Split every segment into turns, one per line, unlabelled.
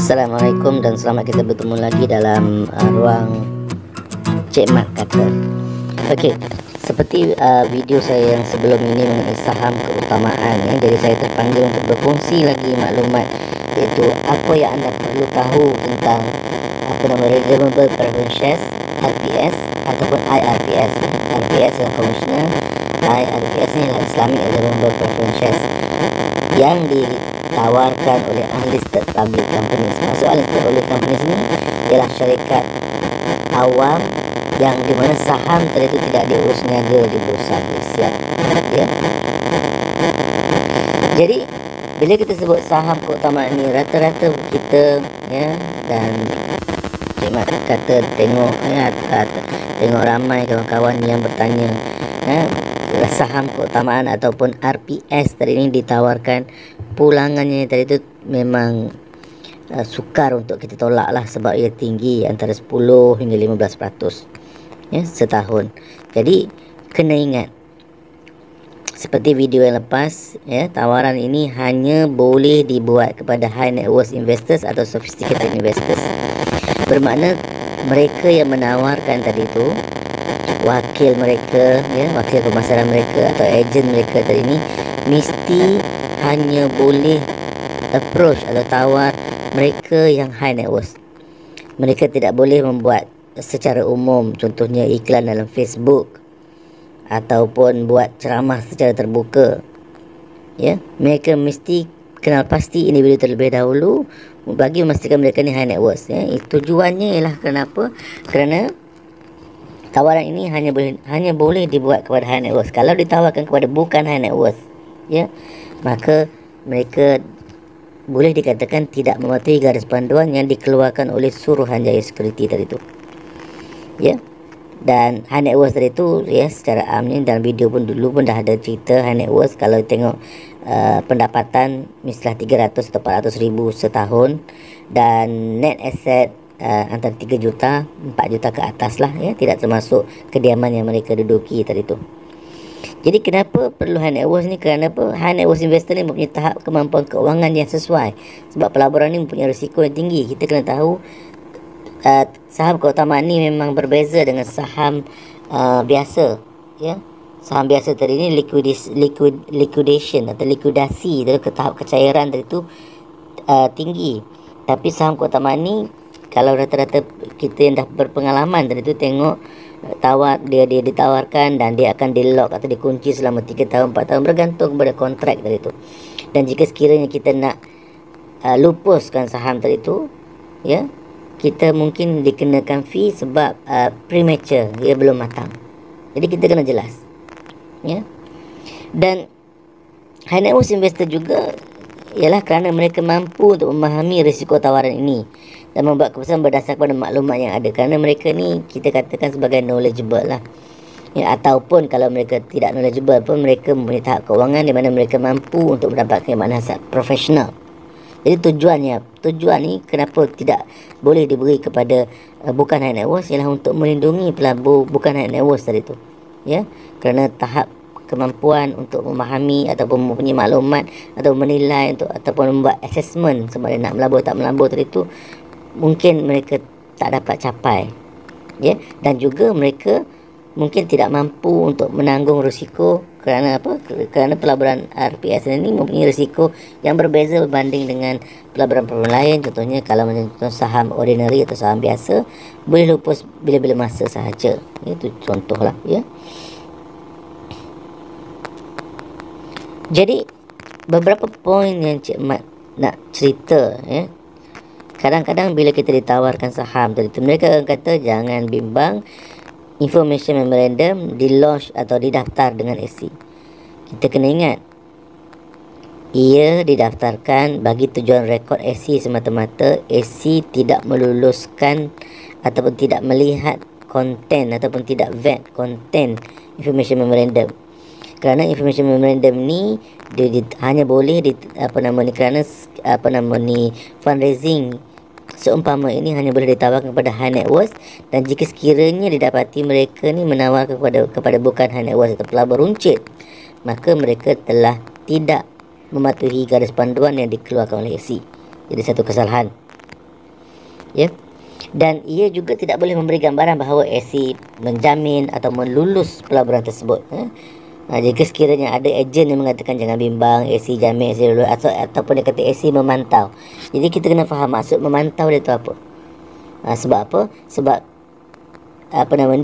Assalamualaikum dan selamat kita bertemu lagi dalam ruang Cik Mat kata. Okey, seperti video saya yang sebelum ini mengenai saham keutamaan ya. Jadi saya terpanggil untuk berkongsi lagi maklumat, iaitu apa yang anda perlu tahu tentang Redeemable Preference Shares, RPS ataupun IRPS. RPS adalah konvensional, IRPS ni adalah Islamic Redeemable Preference Shares yang ditawarkan oleh unlisted public companies. Maksud unlisted public companies ni ialah syarikat awam yang di mana saham itu tidak diurus niaga di Bursa Malaysia. Ya. Jadi bila kita sebut saham keutamaan ni, rata-rata kita ya, dan Cik Mat kata tengok ya, tengok ramai kawan-kawan yang bertanya saham keutamaan ataupun RPS tadi ini ditawarkan pulangannya tadi itu memang sukar untuk kita tolak lah, sebab ia tinggi antara 10 hingga 15% ya, setahun. Jadi kena ingat, seperti video yang lepas ya, tawaran ini hanya boleh dibuat kepada high net worth investors atau sophisticated investors. Bermakna mereka yang menawarkan tadi itu, wakil mereka ya, wakil pemasaran mereka atau ejen mereka tadi ini mesti hanya boleh approach atau tawar mereka yang high net worth. Mereka tidak boleh membuat secara umum, contohnya iklan dalam Facebook ataupun buat ceramah secara terbuka. Ya, mereka mesti kenal pasti individu terlebih dahulu bagi memastikan mereka ni high net worth ya. Tujuannya ialah kenapa? Kerana tawaran ini hanya boleh dibuat kepada high net worth. Kalau ditawarkan kepada bukan high net worth ya, maka mereka boleh dikatakan tidak mematuhi garis panduan yang dikeluarkan oleh Suruhanjaya Security tadi itu. Ya. Dan high net worth tadi itu ya, secara amnya dalam video pun dulu pun dah ada cerita high net worth. Kalau tengok pendapatan misalnya 300 atau 400 ribu setahun dan net asset antara 3 juta 4 juta ke atas lah ya, tidak termasuk kediaman yang mereka duduki tadi itu. Jadi kenapa perlu high net worth ni? Kerana apa? High net worth investor ni mempunyai tahap kemampuan keuangan yang sesuai. Sebab pelaburan ni mempunyai risiko yang tinggi. Kita kena tahu saham keutamaan ni memang berbeza dengan saham biasa ya. Saham biasa tadi ni liquidation atau likuidasi dari ke tahap kecairan tadi tu tinggi. Tapi saham keutamaan ni, kalau rata-rata kita yang dah berpengalaman tadi tu tengok dia ditawarkan dan dia akan di-lock atau dikunci selama 3 tahun 4 tahun bergantung kepada kontrak tadi tu. Dan jika sekiranya kita nak lupuskan saham tadi tu ya, kita mungkin dikenakan fee sebab premature, dia belum matang. Jadi kita kena jelas ya. Dan high net worth investor juga ialah kerana mereka mampu untuk memahami risiko tawaran ini dan membuat keputusan berdasarkan pada maklumat yang ada. Kerana mereka ni kita katakan sebagai knowledgeable lah ya, ataupun kalau mereka tidak knowledgeable pun mereka mempunyai tahap keuangan di mana mereka mampu untuk mendapatkan manfaat profesional. Jadi tujuan ni kenapa tidak boleh diberi kepada bukan high net worth ialah untuk melindungi pelabur bukan high net worth tadi tu ya. Kerana tahap kemampuan untuk memahami ataupun mempunyai maklumat atau menilai ataupun membuat assessment sama ada nak melabur tak melabur tadi tu mungkin mereka tak dapat capai ya. Dan juga mereka mungkin tidak mampu untuk menanggung risiko. Kerana apa? Kerana pelaburan RPS ini mempunyai risiko yang berbeza berbanding dengan pelaburan-pelaburan lain. Contohnya kalau contoh saham ordinary atau saham biasa boleh lupus bila-bila masa sahaja. Itu contohlah ya. Jadi beberapa poin yang Cik Mat nak cerita ya. Kadang-kadang bila kita ditawarkan saham tadi tu, mereka akan kata jangan bimbang, information memorandum di-lodge atau didaftar dengan SC. Kita kena ingat, ia didaftarkan bagi tujuan rekod SC semata-mata. SC tidak meluluskan ataupun tidak melihat konten ataupun tidak vet konten information memorandum. Kerana information memorandum ni dia hanya boleh kerana fundraising seumpama ini hanya boleh ditawarkan kepada high net worth. Dan jika sekiranya didapati mereka ni menawarkan kepada bukan high net worth atau pelabur runcit, maka mereka telah tidak mematuhi garis panduan yang dikeluarkan oleh SC. Jadi satu kesalahan Ya. Dan ia juga tidak boleh memberi gambaran bahawa AC menjamin atau melulus pelaburan tersebut. Jika sekiranya ada ejen yang mengatakan jangan bimbang, AC jamin, AC lulus, ataupun dia kata AC memantau. Jadi kita kena faham maksud memantau dia tu apa. Sebab apa? Sebab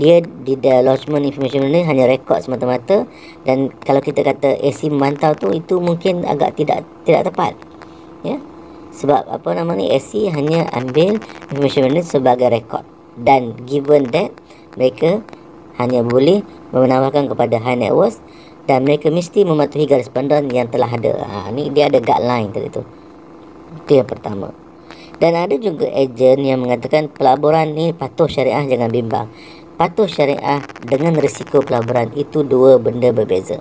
dia di the lodgement information ni hanya rekod semata-mata, dan kalau kita kata AC memantau tu, itu mungkin agak tidak tepat. Ya. Sebab AC hanya ambil information ni sebagai rekod, dan given that mereka hanya boleh menawarkan kepada high net worth, dan mereka mesti mematuhi garis panduan yang telah ada. Ni dia ada guideline tadi tu. Itu yang pertama. Dan ada juga ejen yang mengatakan pelaburan ni patuh syariah, jangan bimbang. Patuh syariah dengan risiko pelaburan itu dua benda berbeza.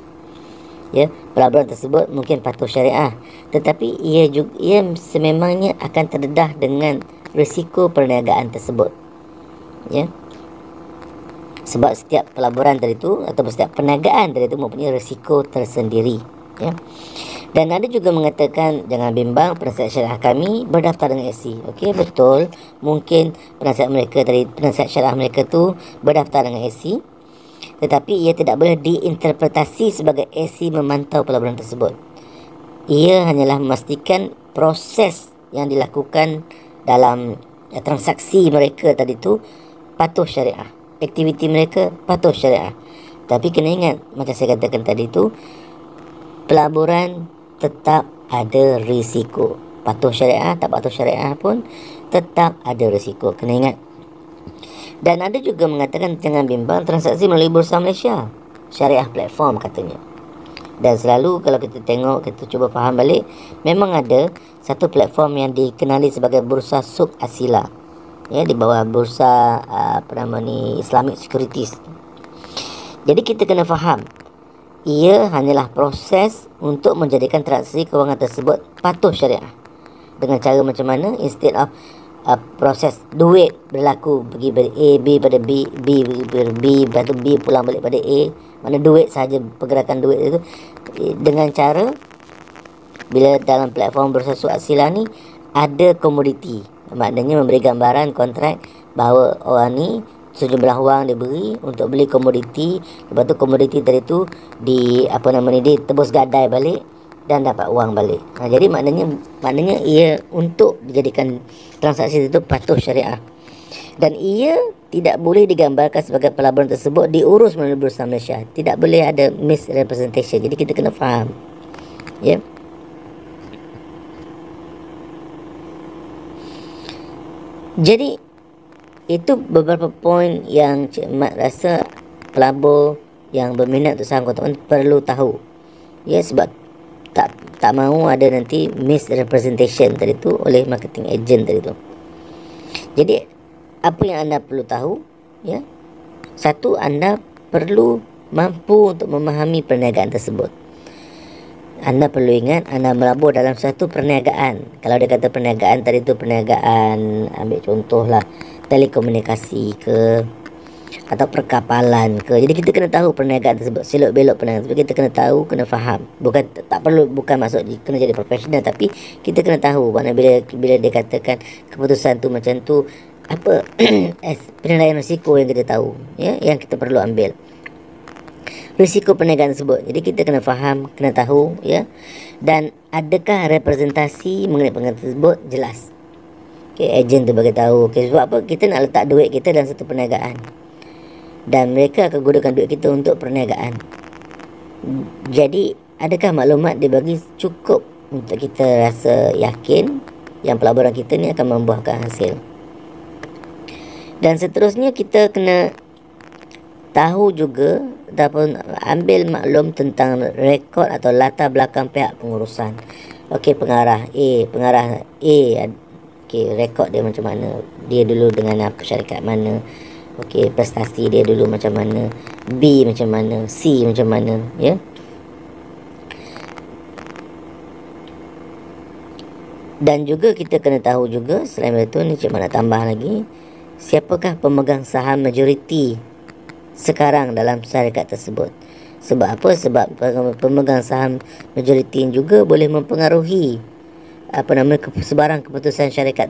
Ya, pelaburan tersebut mungkin patuh syariah, tetapi ia sememangnya akan terdedah dengan risiko perniagaan tersebut. Ya. Sebab setiap pelaburan tadi tu atau setiap perniagaan tadi tu mempunyai risiko tersendiri. Ya. Dan ada juga mengatakan jangan bimbang, penasihat syariah kami berdaftar dengan AC. Okey, betul. Mungkin penasihat syariah mereka tu berdaftar dengan AC, tetapi ia tidak boleh diinterpretasi sebagai AC memantau pelaburan tersebut. Ia hanyalah memastikan proses yang dilakukan dalam transaksi mereka tadi tu patuh syariah. Aktiviti mereka patuh syariah. Tapi kena ingat, macam saya katakan tadi tu, pelaburan tetap ada risiko. Patuh syariah, tak patuh syariah pun tetap ada risiko. Kena ingat. Dan ada juga mengatakan jangan bimbang transaksi melalui Bursa Malaysia, syariah platform katanya. Dan selalu kalau kita tengok, kita cuba faham balik, memang ada satu platform yang dikenali sebagai Bursa Suk Asila. Ya, di bawah Bursa Islamic Securities. Jadi kita kena faham, ia hanyalah proses untuk menjadikan transaksi kewangan tersebut patuh syariah. Dengan cara macam mana? Instead of proses duit berlaku pergi dari A, B pada B, B pada B, lepas tu B pulang balik pada A, mana duit sahaja, pergerakan duit itu, dengan cara bila dalam platform Bursa Suk Asila ni ada komoditi, maknanya memberi gambaran kontrak bahawa orang ni sejumlah wang diberi untuk beli komoditi, lepas tu komoditi tadi tu ditebus gadai balik dan dapat wang balik. Jadi maknanya ia untuk dijadikan transaksi itu patuh syariah, dan ia tidak boleh digambarkan sebagai pelaburan tersebut diurus melalui Bursa Malaysia. Tidak boleh ada misrepresentation. Jadi kita kena faham. Ya. Jadi itu beberapa poin yang Cik Mat rasa pelabur yang berminat untuk saham kotak perlu tahu. Ya, sebab tak mahu ada nanti misrepresentation tadi tu oleh marketing agent tadi tu. Jadi apa yang anda perlu tahu? Ya. Satu, anda perlu mampu untuk memahami perniagaan tersebut. Anda perlu ingat anda melabur dalam satu perniagaan. Kalau dia kata perniagaan tadi tu perniagaan, ambil contohlah telekomunikasi ke atau perkapalan ke. Jadi kita kena tahu perniagaan tersebut, selok belok perniagaan tersebut. Kita kena tahu, kena faham. Bukan maksud kena jadi profesional, tapi kita kena tahu mana bila dia katakan keputusan tu macam tu, apa penilaian risiko yang kita tahu, ya, yang kita perlu ambil. Risiko perniagaan tersebut. Jadi kita kena faham, kena tahu, ya. Dan adakah representasi mengenai perniagaan tersebut jelas. Okay, ejen tu bagi tahu. Okay, sebab apa? Kita nak letak duit kita dalam satu perniagaan, dan mereka akan gunakan duit kita untuk perniagaan. Jadi adakah maklumat dibagi cukup untuk kita rasa yakin yang pelaburan kita ni akan membuahkan hasil. Dan seterusnya kita kena tahu juga ataupun ambil maklum tentang rekod atau latar belakang pihak pengurusan. Okey, pengarah A. Okey, rekod dia macam mana, dia dulu dengan apa, syarikat mana. Okey, prestasi dia dulu macam mana, B macam mana, C macam mana, ya. Dan juga kita kena tahu juga, selain itu ni cik nak tambah lagi, siapakah pemegang saham majoriti sekarang dalam syarikat tersebut. Sebab apa? Sebab pemegang saham majoriti juga boleh mempengaruhi sebarang keputusan syarikat